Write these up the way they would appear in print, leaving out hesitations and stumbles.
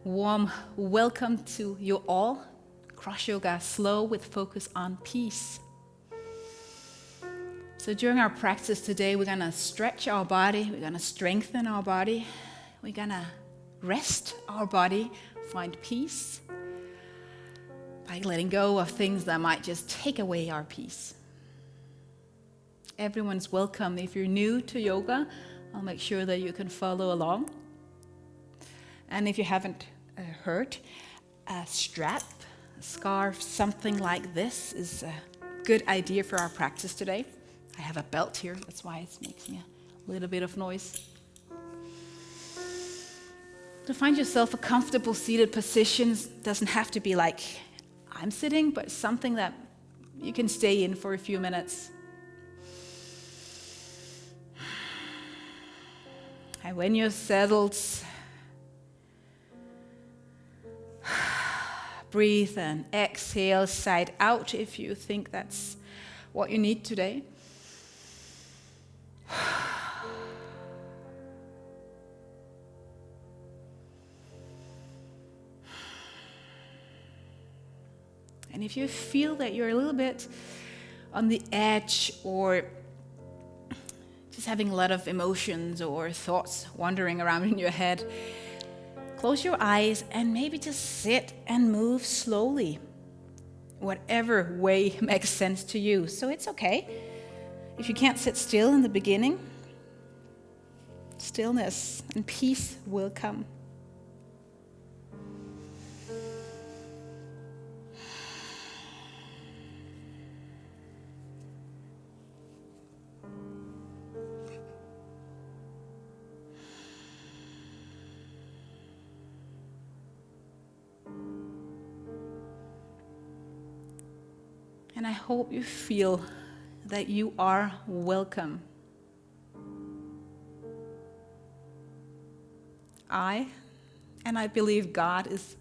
warm welcome to you all. CrossYoga, slow with focus on peace. So during our practice today, we're going to stretch our body, we're going to strengthen our body, we're going to rest our body, find peace by letting go of things that might just take away our peace. Everyone's welcome. If you're new to yoga, I'll make sure that you can follow along. And if you haven't heard, a strap, a scarf, something like this is a good idea for our practice today. I have a belt here, that's why it makes me a little bit of noise. To find yourself a comfortable seated position doesn't have to be like I'm sitting, but something that you can stay in for a few minutes. And when you're settled, breathe and exhale side out if you think that's what you need today. And if you feel that you're a little bit on the edge or just having a lot of emotions or thoughts wandering around in your head, close your eyes and maybe just sit and move slowly, whatever way makes sense to you. So it's okay if you can't sit still in the beginning. Stillness and peace will come. And I hope you feel that you are welcome. I believe God is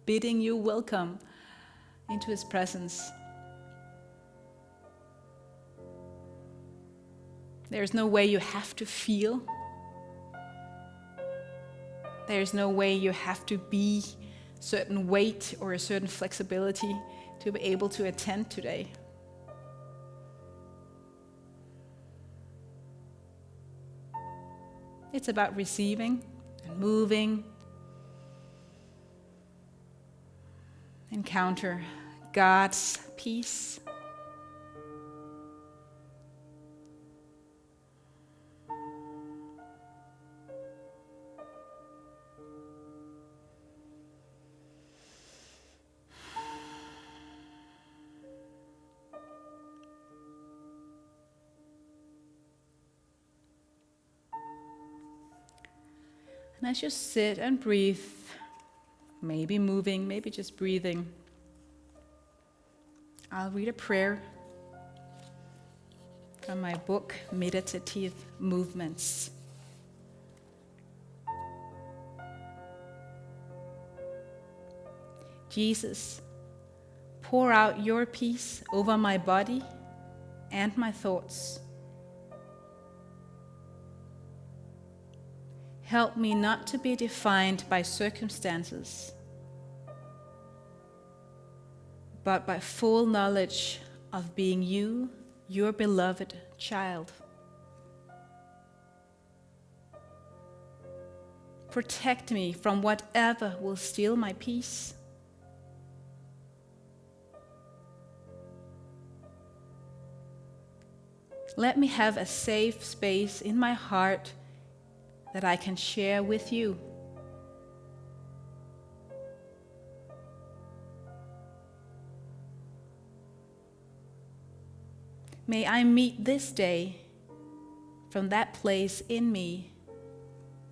bidding you welcome into His presence. There's no way you have to feel. There's no way you have to be a certain weight or a certain flexibility to be able to attend today. It's about receiving and moving. Encounter God's peace. And as you sit and breathe, maybe moving, maybe just breathing, I'll read a prayer from my book, Meditative Movements. Jesus, pour out your peace over my body and my thoughts. Help me not to be defined by circumstances, but by full knowledge of being you, your beloved child. Protect me from whatever will steal my peace. Let me have a safe space in my heart that I can share with you. May I meet this day from that place in me,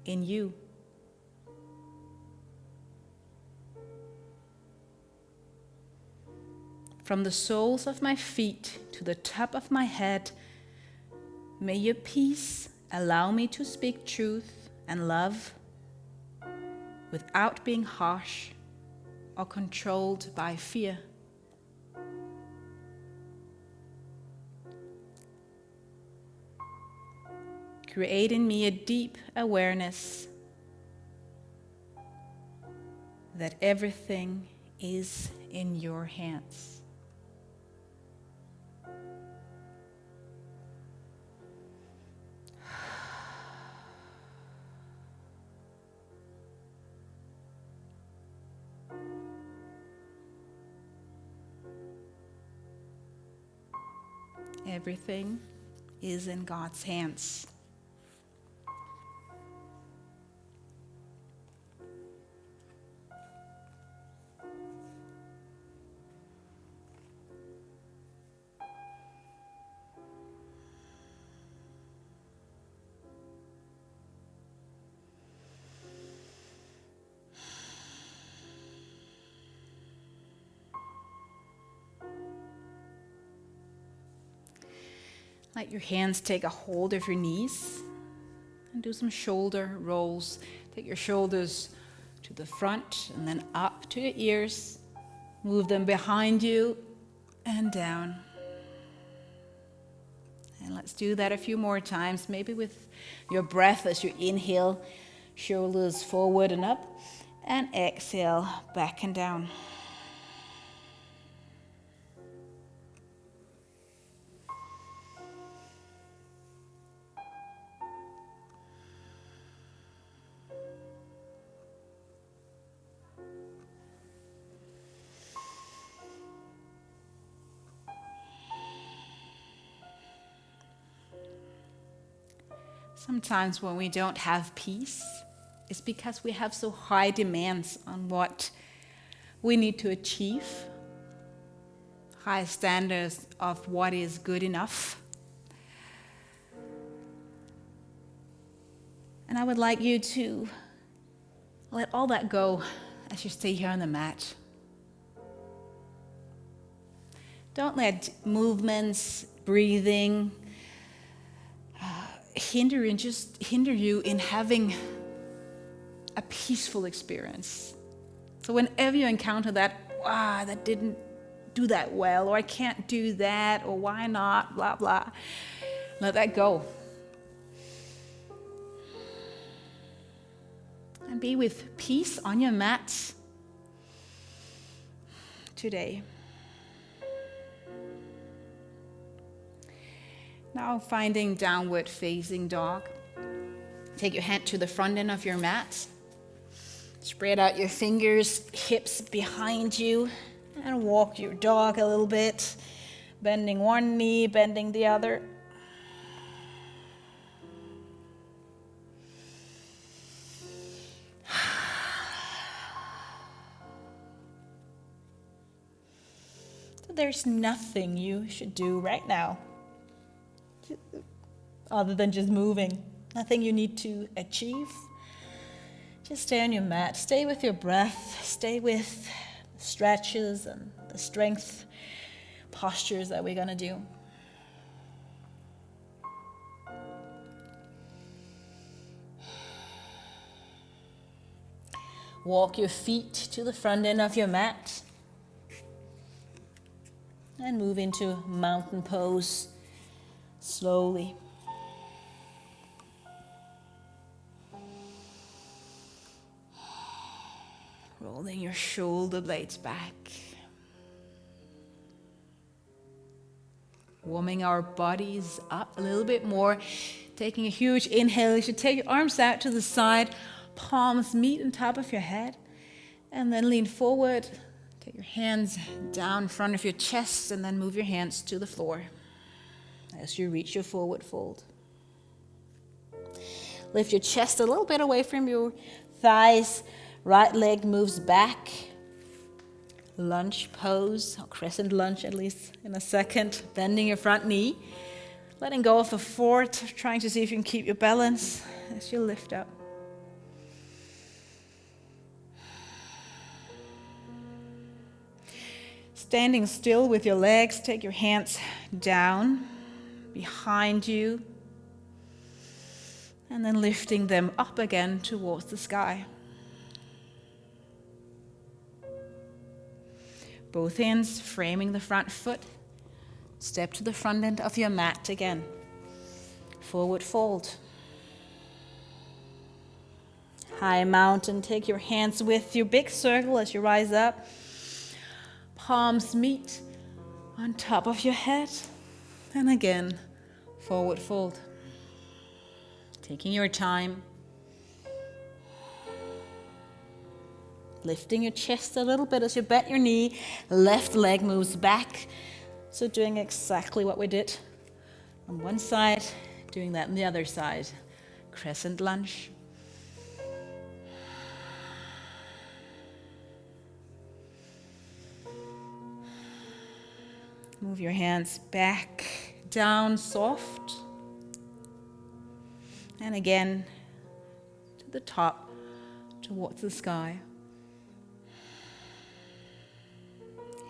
in you. From the soles of my feet to the top of my head, may your peace allow me to speak truth and love without being harsh or controlled by fear. Create in me a deep awareness that everything is in your hands. Everything is in God's hands. Let your hands take a hold of your knees and do some shoulder rolls. Take your shoulders to the front and then up to your ears. Move them behind you and down. And let's do that a few more times, maybe with your breath as you inhale, shoulders forward and up, and exhale back and down. Sometimes when we don't have peace, it's because we have so high demands on what we need to achieve, high standards of what is good enough. And I would like you to let all that go as you stay here on the mat. Don't let movements, breathing, hinder you in having a peaceful experience. So whenever you encounter that, that didn't do that well, or I can't do that, or why not, blah, blah, let that go. And be with peace on your mat today. Now finding downward facing dog. Take your hand to the front end of your mat. Spread out your fingers, hips behind you, and walk your dog a little bit, bending one knee, bending the other. So there's nothing you should do right now other than just moving. Nothing you need to achieve. Just stay on your mat. Stay with your breath. Stay with the stretches and the strength postures that we're going to do. Walk your feet to the front end of your mat. And move into mountain pose slowly. Rolling your shoulder blades back. Warming our bodies up a little bit more. Taking a huge inhale. You should take your arms out to the side. Palms meet on top of your head. And then lean forward. Take your hands down in front of your chest and then move your hands to the floor as you reach your forward fold. Lift your chest a little bit away from your thighs. Right leg moves back. Lunge pose, or crescent lunge at least in a second. Bending your front knee. Letting go of the fort, trying to see if you can keep your balance as you lift up. Standing still with your legs, take your hands down behind you. And then lifting them up again towards the sky. Both hands framing the front foot. Step to the front end of your mat again. Forward fold. High mountain. Take your hands with you. Big circle as you rise up. Palms meet on top of your head. And again, forward fold. Taking your time. Lifting your chest a little bit as you bend your knee. Left leg moves back. So doing exactly what we did on one side, doing that on the other side. Crescent Lunge. Move your hands back, down, soft. And again, to the top, towards the sky.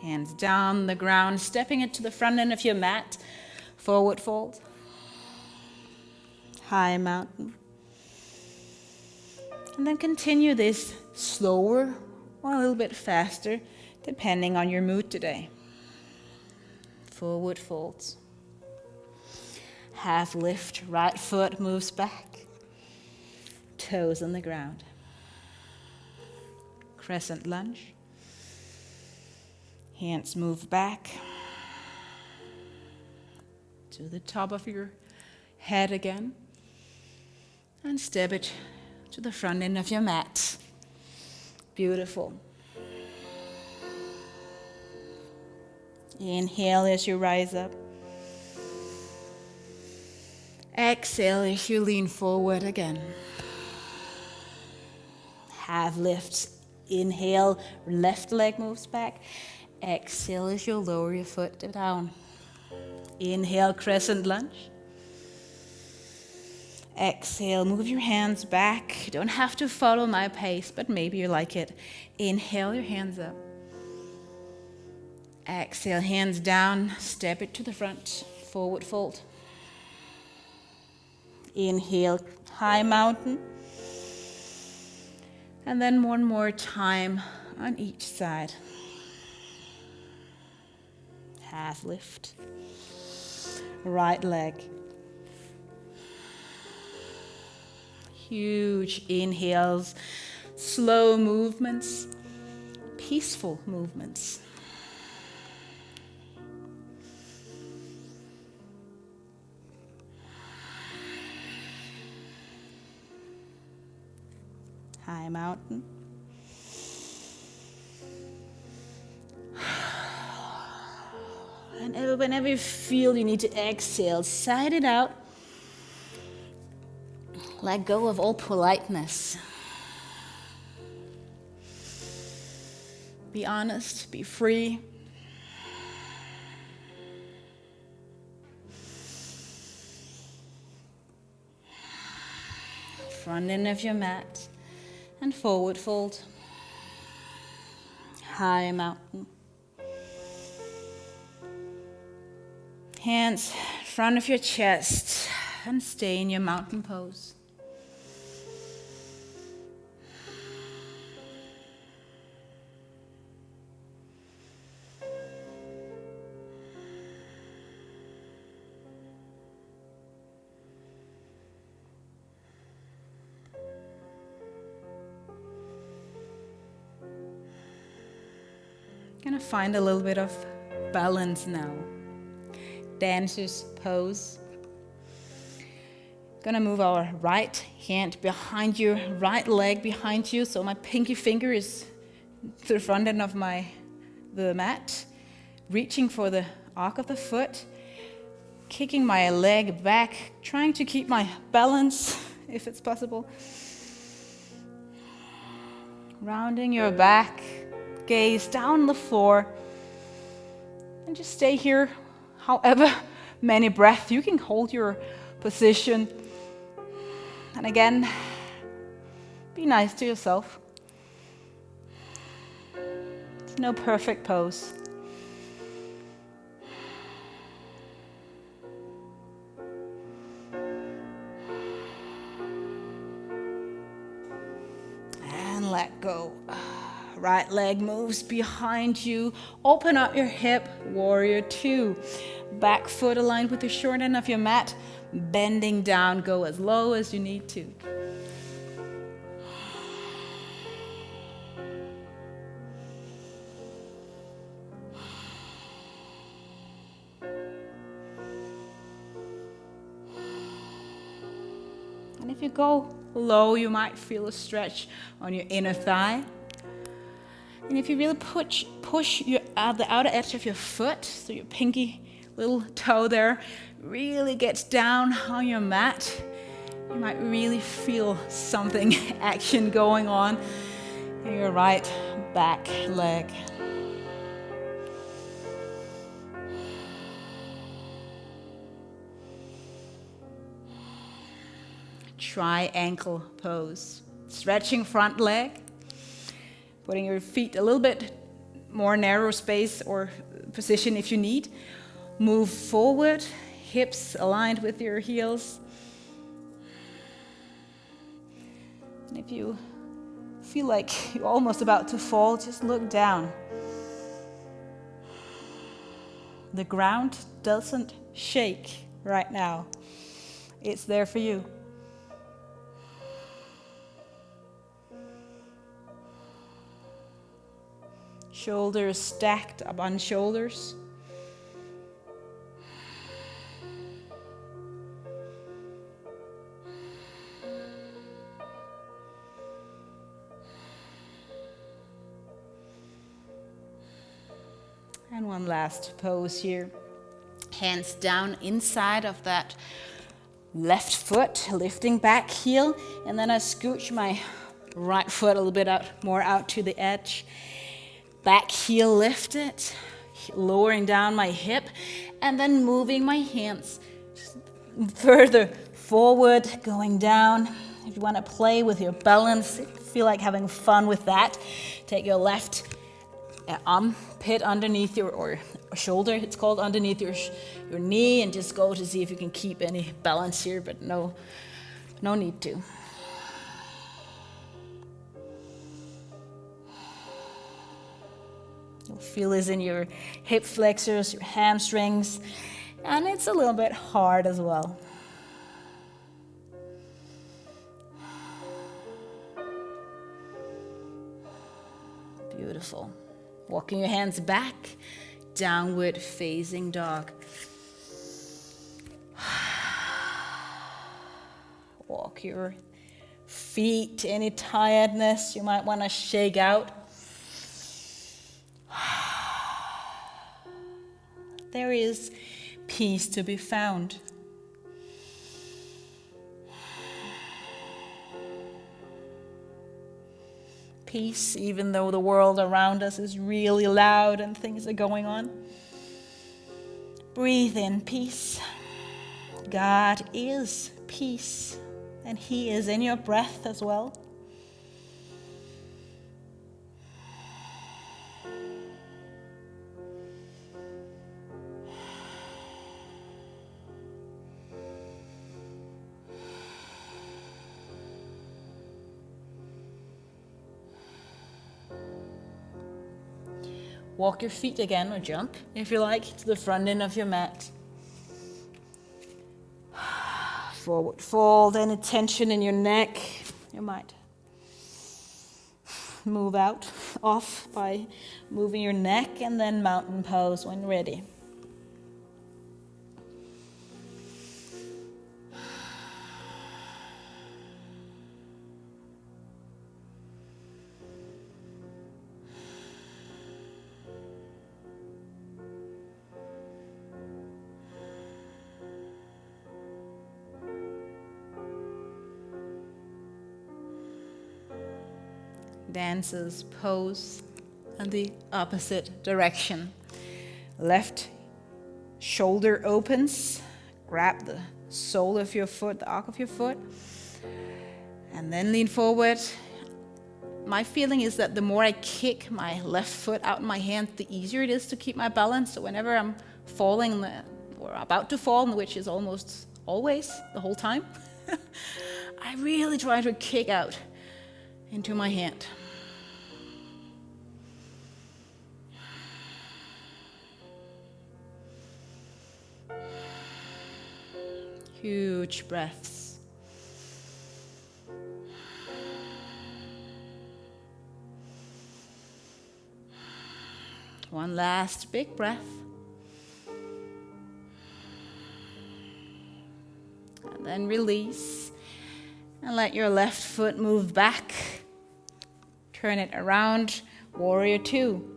Hands down the ground, stepping it to the front end of your mat. Forward fold. High mountain. And then continue this slower or a little bit faster, depending on your mood today. Forward folds. Half lift, right foot moves back. Toes on the ground. Crescent Lunge. Hands move back to the top of your head again. And step it to the front end of your mat. Beautiful. Inhale as you rise up. Exhale as you lean forward again. Half lift. Inhale, left leg moves back. Exhale as you lower your foot down. Inhale, Crescent Lunge. Exhale, move your hands back. You don't have to follow my pace, but maybe you like it. Inhale, your hands up. Exhale, hands down, step it to the front, forward fold. Inhale, high mountain. And then one more time on each side. Half lift. Right leg. Huge inhales, slow movements, peaceful movements. High mountain. And whenever you feel you need to exhale, sigh it out. Let go of all politeness. Be honest, be free. Front end of your mat and forward fold. High mountain. Hands in front of your chest and stay in your mountain pose. Gonna find a little bit of balance now. Dancer's pose. Gonna move our right hand behind you, right leg behind you, so my pinky finger is to the front end of the mat, reaching for the arc of the foot, kicking my leg back, trying to keep my balance if it's possible. Rounding your back, gaze down the floor, and just stay here however many breaths you can hold your position. And again, be nice to yourself. There's no perfect pose. And let go. Right leg moves behind you. Open up your hip, warrior two. Back foot aligned with the short end of your mat. Bending down, go as low as you need to. And if you go low, you might feel a stretch on your inner thigh. And if you really push the outer edge of your foot, so your pinky little toe there really gets down on your mat, you might really feel something action going on in your right back leg. Triangle pose. Stretching front leg, putting your feet a little bit more narrow space or position if you need. Move forward, hips aligned with your heels. And if you feel like you're almost about to fall, just look down. The ground doesn't shake right now. It's there for you. Shoulders stacked up on shoulders. And one last pose here. Hands down inside of that left foot, lifting back heel, and then I scooch my right foot a little bit more out to the edge. Back heel lifted, lowering down my hip, and then moving my hands further forward, going down. If you want to play with your balance, feel like having fun with that, take your left armpit underneath or shoulder, it's called, underneath your knee, and just go to see if you can keep any balance here, but no need to. You'll feel this in your hip flexors, your hamstrings, and it's a little bit hard as well. Beautiful. Walking your hands back, downward facing dog. Walk your feet, any tiredness you might want to shake out. There is peace to be found. Peace, even though the world around us is really loud and things are going on. Breathe in peace. God is peace, and He is in your breath as well. Walk your feet again, or jump, if you like, to the front end of your mat. Forward fold, any tension in your neck, you might move off by moving your neck, and then mountain pose when ready. Dancers pose in the opposite direction. Left shoulder opens, grab the sole of your foot, the arc of your foot, and then lean forward. My feeling is that the more I kick my left foot out in my hand, the easier it is to keep my balance. So whenever I'm falling or about to fall, which is almost always the whole time, I really try to kick out into my hand. Huge breaths. One last big breath. And then release. And let your left foot move back. Turn it around, warrior two.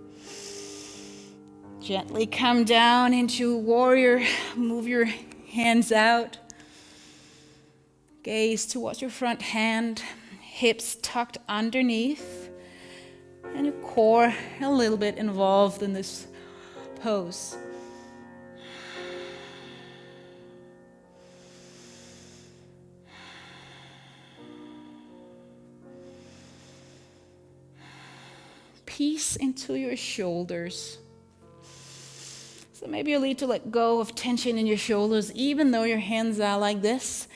Gently come down into warrior. Move your hands out. Gaze towards your front hand. Hips tucked underneath. And your core a little bit involved in this pose. Peace into your shoulders. So maybe you'll need to let go of tension in your shoulders, even though your hands are like this.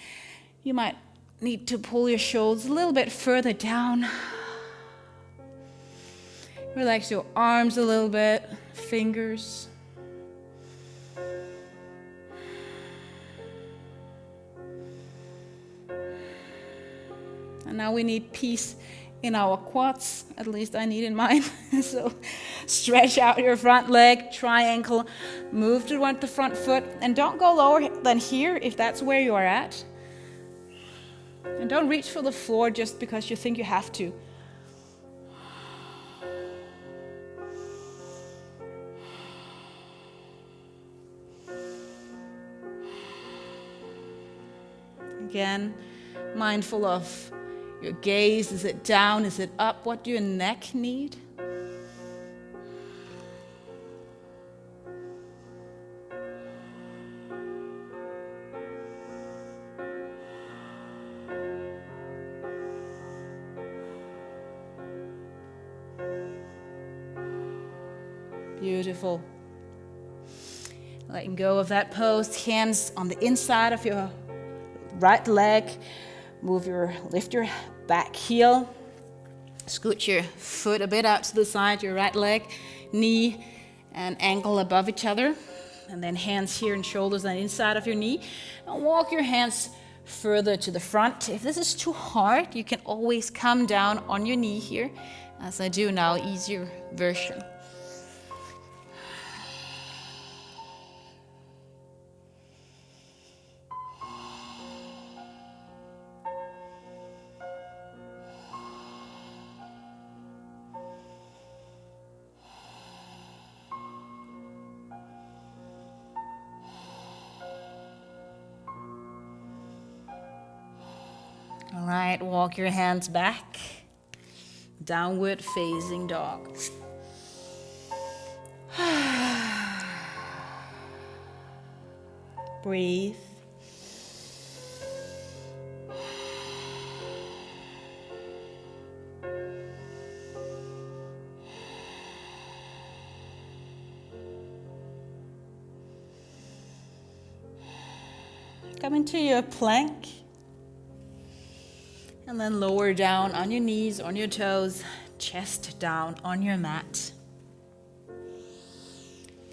You might need to pull your shoulders a little bit further down. Relax your arms a little bit, fingers. And now we need peace in our quads, at least I need in mine. So stretch out your front leg, triangle, move toward the front foot, and don't go lower than here if that's where you are at. And don't reach for the floor just because you think you have to. Again, mindful of your gaze. Is it down? Is it up? What do your neck need? Beautiful. Letting go of that pose. Hands on the inside of your right leg. Lift your back heel. Scoot your foot a bit out to the side, your right leg, knee and ankle above each other. And then hands here and shoulders on the inside of your knee. And walk your hands further to the front. If this is too hard, you can always come down on your knee here, as I do now, easier version. All right, walk your hands back. Downward facing dog. Breathe. Come into your plank. And then lower down on your knees, on your toes, chest down on your mat.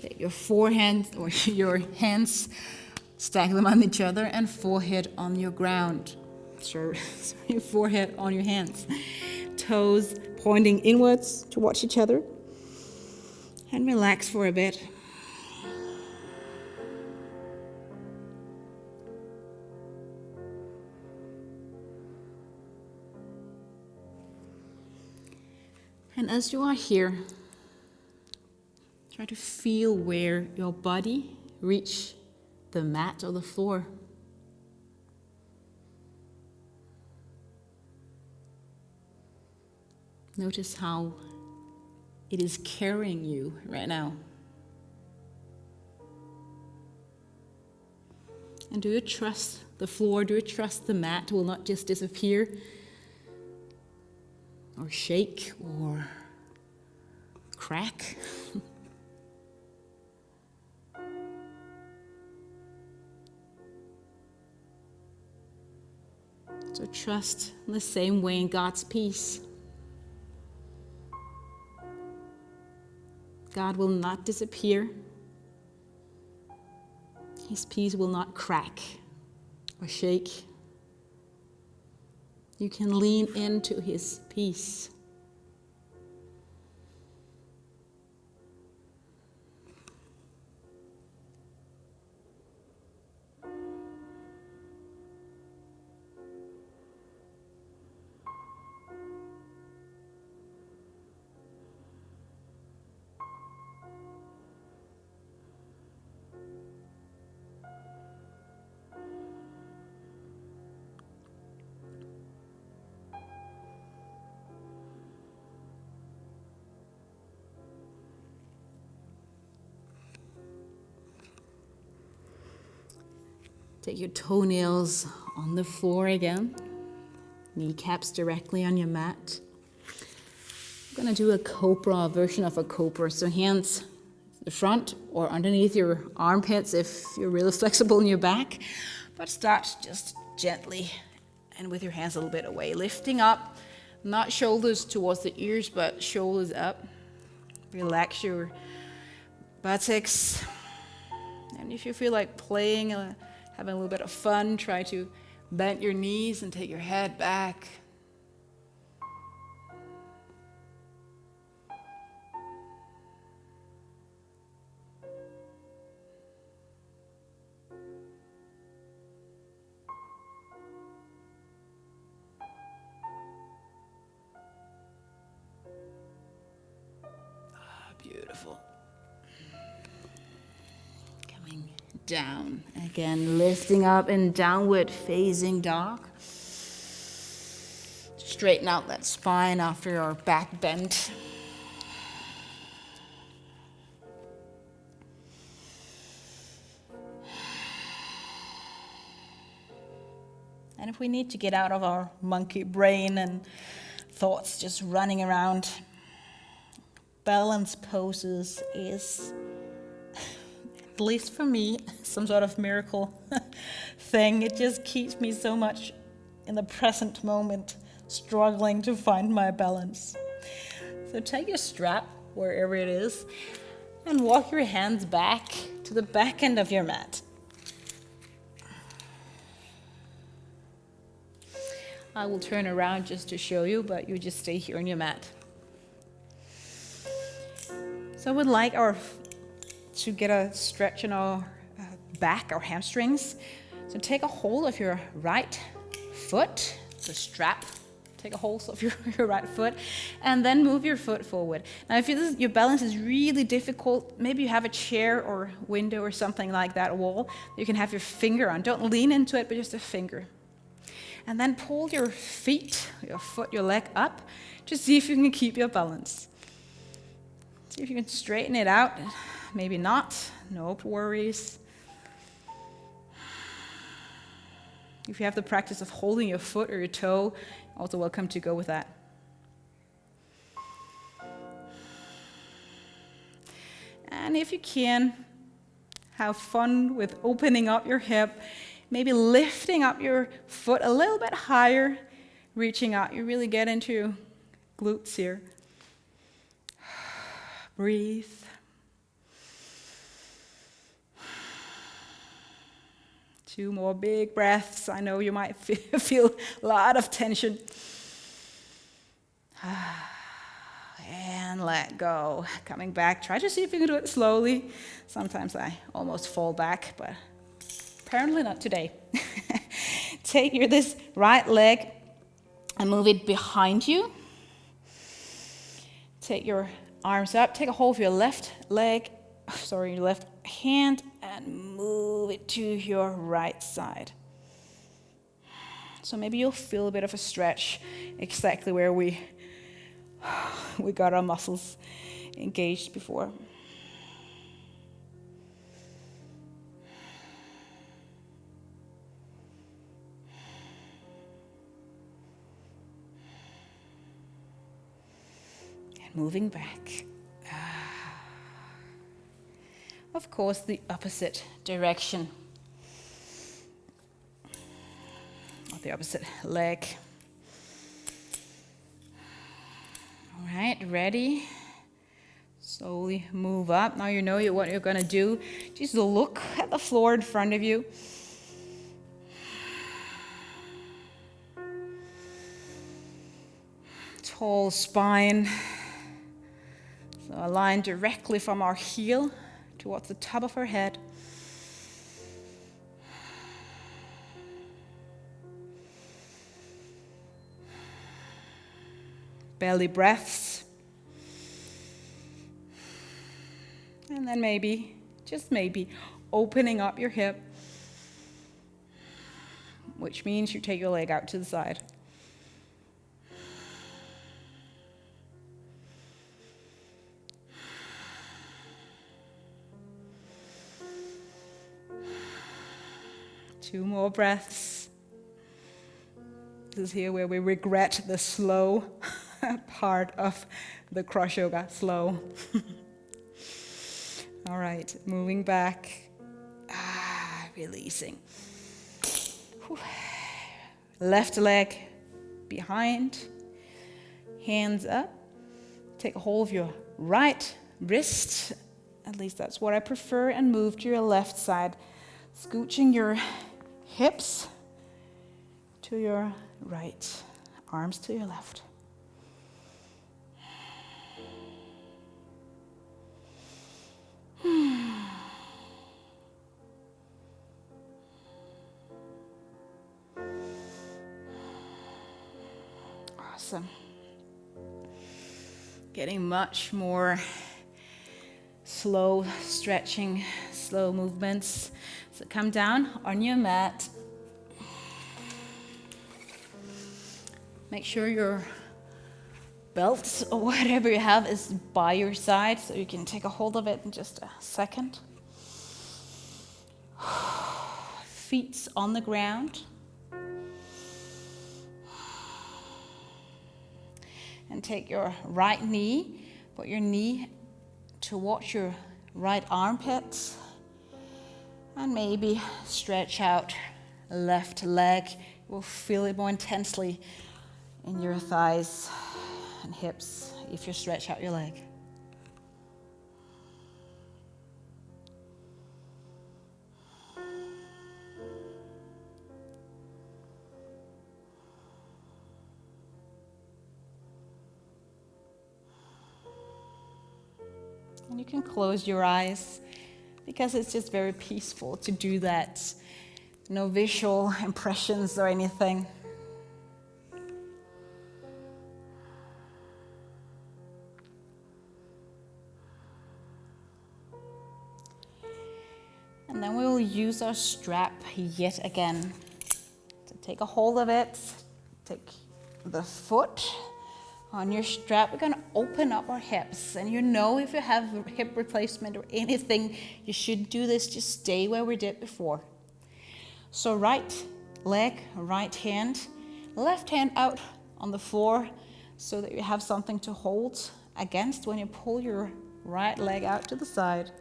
Get your forehand or your hands, stack them on each other, and forehead on your ground. Sorry, your forehead on your hands. Toes pointing inwards towards each other. And relax for a bit. And as you are here, try to feel where your body reaches the mat or the floor. Notice how it is carrying you right now. And do you trust the floor? Do you trust the mat will not just disappear? Or shake, or crack. So trust in the same way in God's peace. God will not disappear. His peace will not crack or shake. You can lean into His peace. Take your toenails on the floor again. Kneecaps directly on your mat. I'm going to do a cobra, a version of a cobra. So hands in the front or underneath your armpits if you're really flexible in your back. But start just gently and with your hands a little bit away. Lifting up, not shoulders towards the ears, but shoulders up. Relax your buttocks. And if you feel like playing, having a little bit of fun, try to bend your knees and take your head back. Beautiful. Coming down. Again, lifting up in downward facing dog. Straighten out that spine after your back bend. And if we need to get out of our monkey brain and thoughts just running around, balance poses is, at least for me, some sort of miracle thing. It just keeps me so much in the present moment, struggling to find my balance. So take your strap, wherever it is, and walk your hands back to the back end of your mat. I will turn around just to show you, but you just stay here on your mat. So I would like to get a stretch in our back, our hamstrings. So take a hold of your right foot, the strap. Take a hold of your right foot, and then move your foot forward. Now, if your balance is really difficult, maybe you have a chair or window or something like that, a wall, you can have your finger on. Don't lean into it, but just a finger. And then pull your feet, your foot, your leg up to see if you can keep your balance. See if you can straighten it out. Maybe not. No worries. If you have the practice of holding your foot or your toe, also welcome to go with that. And if you can, have fun with opening up your hip, maybe lifting up your foot a little bit higher, reaching out. You really get into your glutes here. Breathe. Two more big breaths. I know you might feel a lot of tension. And let go. Coming back. Try to see if you can do it slowly. Sometimes I almost fall back, but apparently not today. Take this right leg and move it behind you. Take your arms up. Take a hold of your left leg, your left hand, and move it to your right side. So maybe you'll feel a bit of a stretch exactly where we got our muscles engaged before. And moving back. Of course, the opposite direction. Or the opposite leg. All right, ready? Slowly move up. Now you know what you're going to do. Just look at the floor in front of you. Tall spine. So a line directly from our heel towards the top of our head. Belly breaths. And then maybe, just maybe, opening up your hip, which means you take your leg out to the side. 2 more breaths. This is here where we regret the slow part of the CrossYoga, slow. All right, moving back, releasing. Whew. Left leg behind, hands up. Take a hold of your right wrist, at least that's what I prefer, and move to your left side, scooching your hips to your right, arms to your left. Awesome. Getting much more slow stretching, slow movements. So come down on your mat. Make sure your belt or whatever you have is by your side so you can take a hold of it in just a second. Feet on the ground. And take your right knee, put your knee towards your right armpit, and maybe stretch out left leg. You'll feel it more intensely in your thighs and hips if you stretch out your leg. And you can close your eyes because it's just very peaceful to do that. No visual impressions or anything. And then we will use our strap yet again. So take a hold of it, take the foot on your strap. We're going to open up our hips, and you know if you have a hip replacement or anything, you should do this. Just stay where we did before. So right leg, right hand, left hand out on the floor so that you have something to hold against when you pull your right leg out to the side,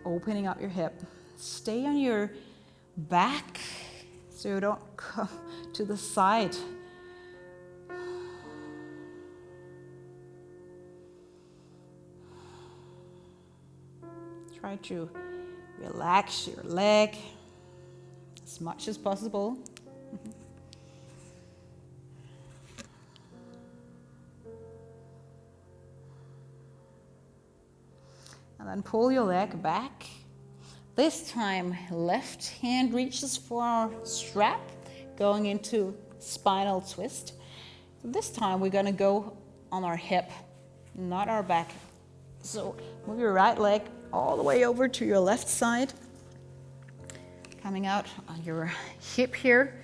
opening up your hip. Stay on your back so you don't come to the side. Try to relax your leg as much as possible. And then pull your leg back. This time, left hand reaches for our strap, going into spinal twist. So this time, we're going to go on our hip, not our back. So move your right leg all the way over to your left side, coming out on your hip here,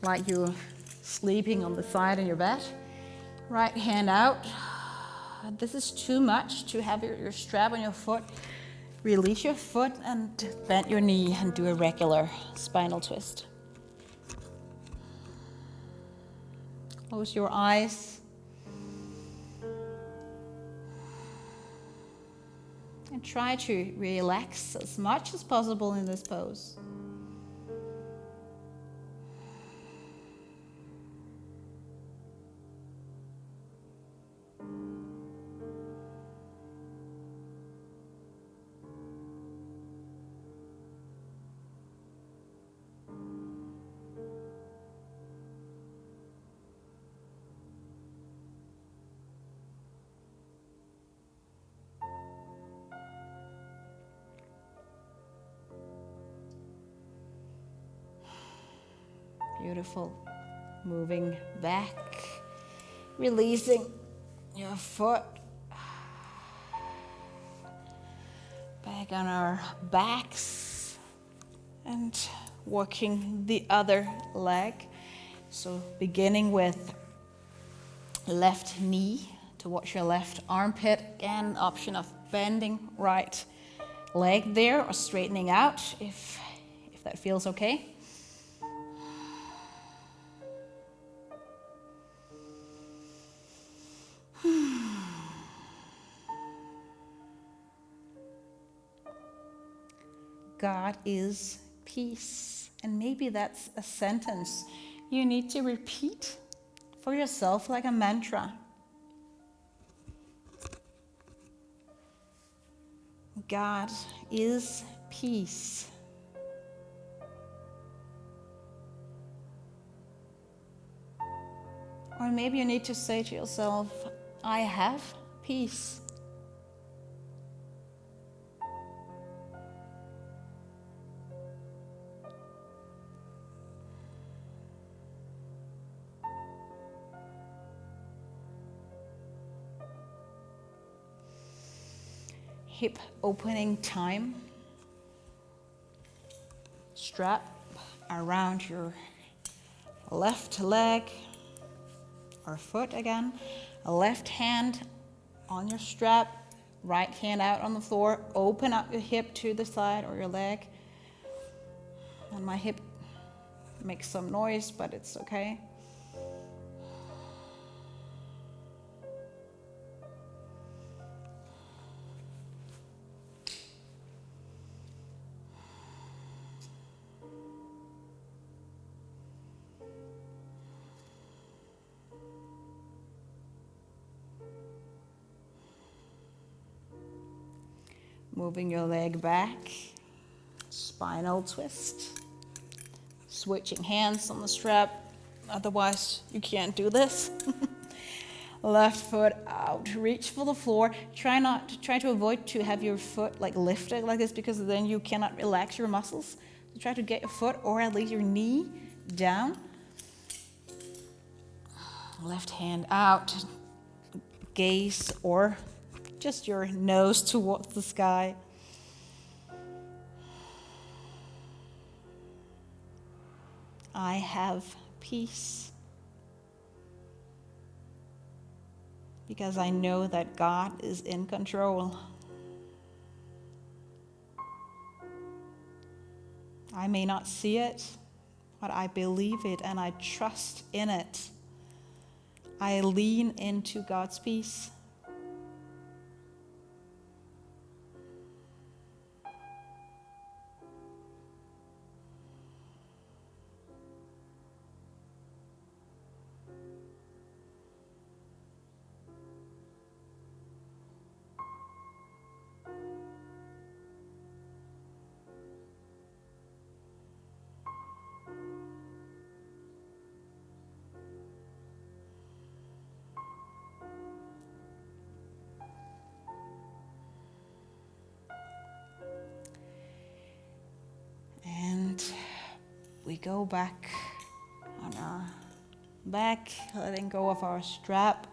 like you're sleeping on the side of your bed. Right hand out. This is too much to have your strap on your foot. Release your foot and bend your knee and do a regular spinal twist. Close your eyes. And try to relax as much as possible in this pose. Beautiful. Moving back, releasing your foot. Back on our backs and working the other leg. So beginning with left knee towards your left armpit. Again, option of bending right leg there or straightening out if that feels okay. God is peace. And maybe that's a sentence you need to repeat for yourself like a mantra. God is peace. Or maybe you need to say to yourself, I have peace. Hip opening time. Strap around your left leg or foot again. A left hand on your strap, right hand out on the floor. Open up your hip to the side or your leg. And my hip makes some noise, but it's okay. Moving your leg back, spinal twist. Switching hands on the strap, otherwise you can't do this. Left foot out, reach for the floor. Try to avoid to have your foot like lifted like this, because then you cannot relax your muscles. So try to get your foot or at least your knee down. Left hand out, gaze or just your nose towards the sky. I have peace because I know that God is in control. I may not see it, but I believe it and I trust in it. I lean into God's peace. We go back on our back, letting go of our strap.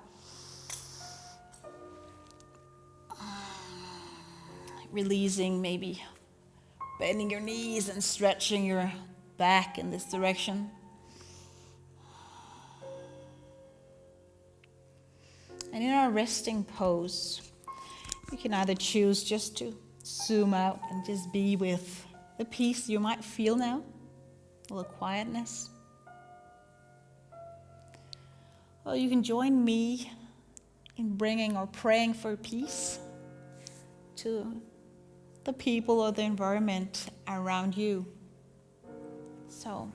Releasing, maybe bending your knees and stretching your back in this direction. And in our resting pose, you can either choose just to zoom out and just be with the peace you might feel now, a little quietness. Or you can join me in bringing or praying for peace to the people or the environment around you. So,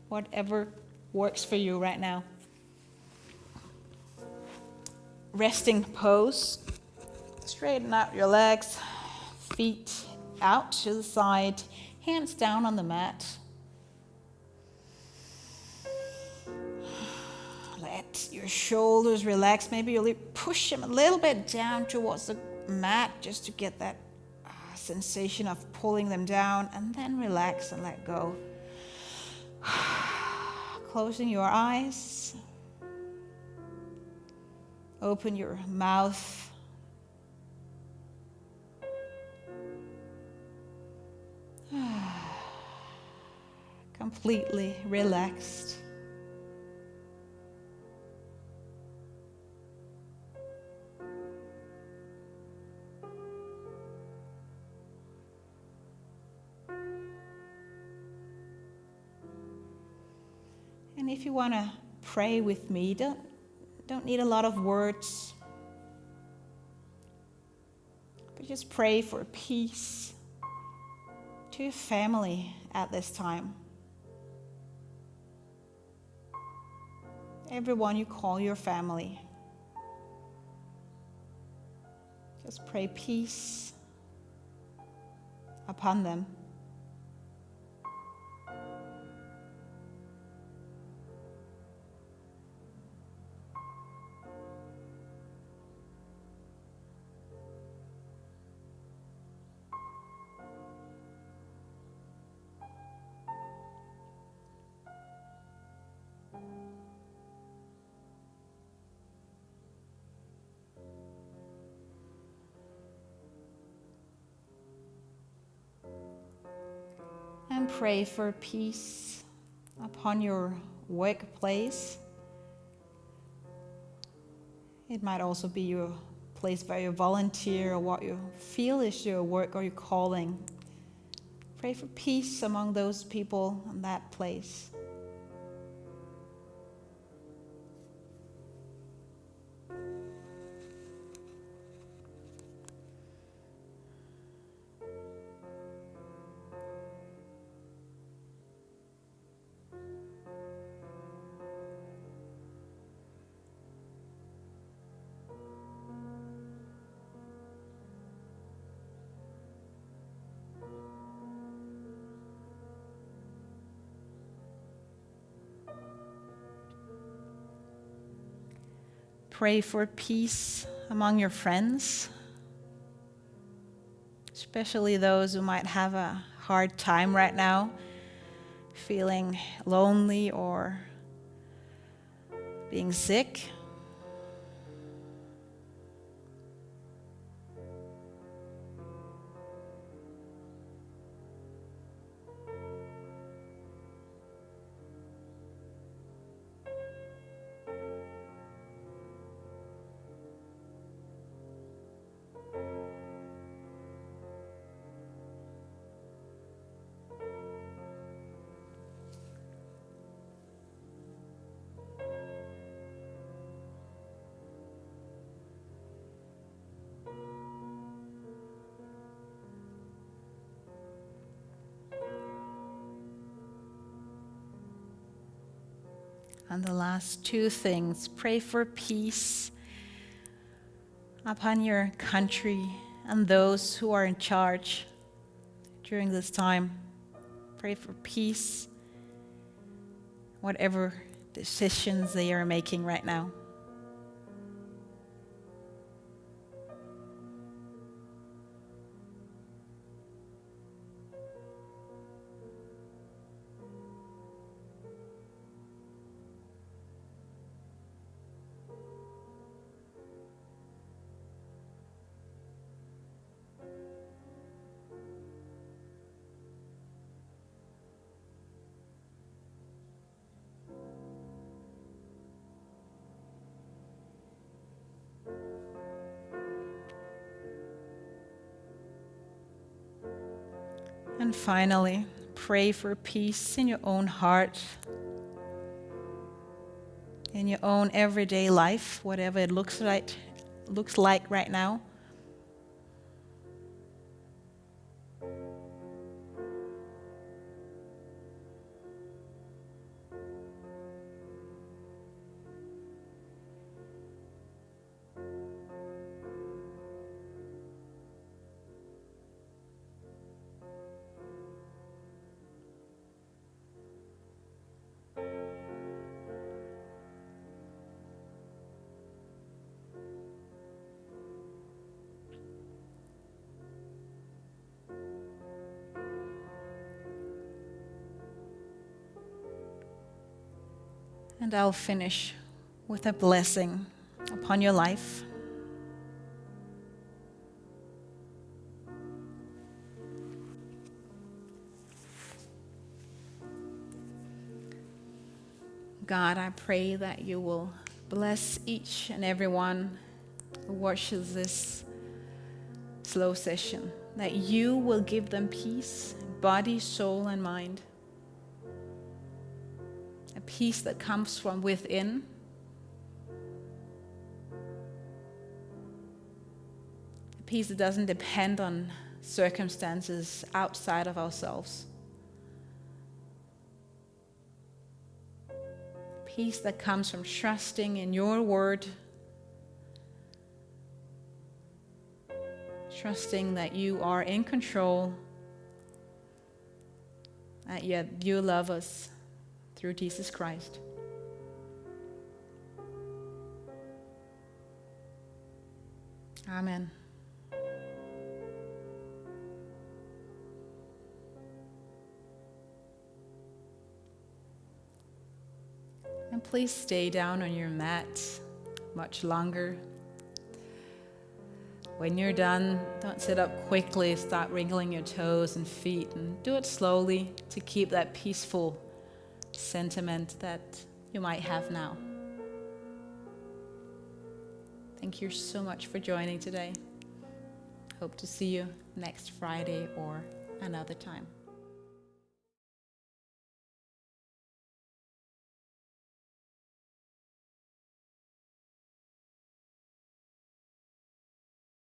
whatever works for you right now. Resting pose. Straighten out your legs, feet out to the side, hands down on the mat. Let your shoulders relax. Maybe you'll push them a little bit down towards the mat just to get that sensation of pulling them down, and then relax and let go. Closing your eyes. Open your mouth. Completely relaxed. And if you want to pray with me, don't need a lot of words, but just pray for peace to your family at this time. Everyone you call your family. Just pray peace upon them. And pray for peace upon your workplace. It might also be your place where you volunteer or what you feel is your work or your calling. Pray for peace among those people in that place. Pray for peace among your friends, especially those who might have a hard time right now, feeling lonely or being sick. And the last two things, pray for peace upon your country and those who are in charge during this time. Pray for peace, whatever decisions they are making right now. And finally, pray for peace in your own heart, in your own everyday life, whatever it looks like right now. And I'll finish with a blessing upon your life. God, I pray that you will bless each and everyone who watches this slow session, that you will give them peace, body, soul, and mind. A peace that comes from within. A peace that doesn't depend on circumstances outside of ourselves. Peace that comes from trusting in your word, trusting that you are in control, that yet you love us through Jesus Christ. Amen. And please stay down on your mat much longer. When you're done, don't sit up quickly, start wriggling your toes and feet, and do it slowly to keep that peaceful sentiment that you might have now. Thank you so much for joining today. Hope to see you next Friday or another time.